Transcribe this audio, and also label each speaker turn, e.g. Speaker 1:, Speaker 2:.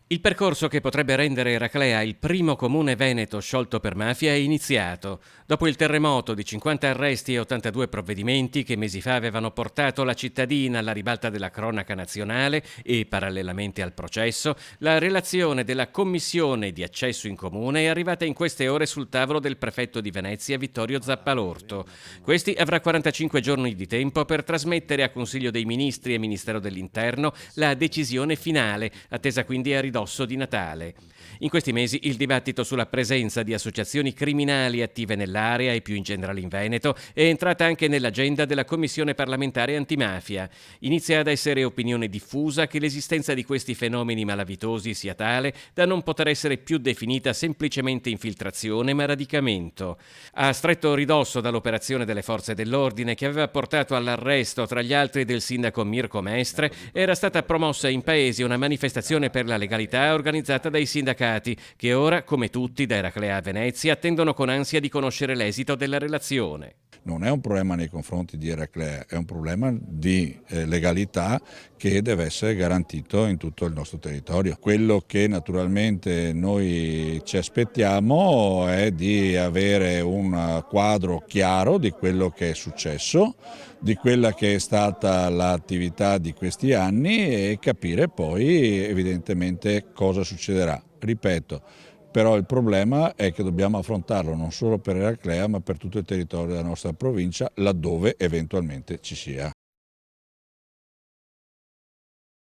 Speaker 1: Il percorso che potrebbe rendere Eraclea il primo comune veneto sciolto per mafia è iniziato. Dopo il terremoto di 50 arresti e 82 provvedimenti che mesi fa avevano portato la cittadina alla ribalta della cronaca nazionale e parallelamente al processo, la relazione della commissione di accesso in comune è arrivata in queste ore sul tavolo del prefetto di Venezia Vittorio Zappalorto. Questi avrà 45 giorni di tempo per trasmettere a Consiglio dei Ministri e Ministero dell'Interno la decisione finale, attesa quindi a ridosso di Natale. In questi mesi il dibattito sulla presenza di associazioni criminali attive nell'area e più in generale in Veneto è entrata anche nell'agenda della Commissione parlamentare antimafia. Inizia ad essere opinione diffusa che l'esistenza di questi fenomeni malavitosi sia tale da non poter essere più definita semplicemente infiltrazione ma radicamento. A stretto ridosso dall'operazione delle forze dell'ordine che aveva portato all'arresto tra gli altri del sindaco Mirko Mestre, era stata promossa in paese una manifestazione per la legalità organizzata dai sindacati che ora, come tutti da Eraclea a Venezia, attendono con ansia di conoscere l'esito della relazione.
Speaker 2: Non è un problema nei confronti di Eraclea, è un problema di legalità che deve essere garantito in tutto il nostro territorio. Quello che naturalmente noi ci aspettiamo è di avere un quadro chiaro di quello che è successo, di quella che è stata l'attività di questi anni e capire poi evidentemente cosa succederà. Ripeto, però il problema è che dobbiamo affrontarlo non solo per Eraclea ma per tutto il territorio della nostra provincia laddove eventualmente ci sia.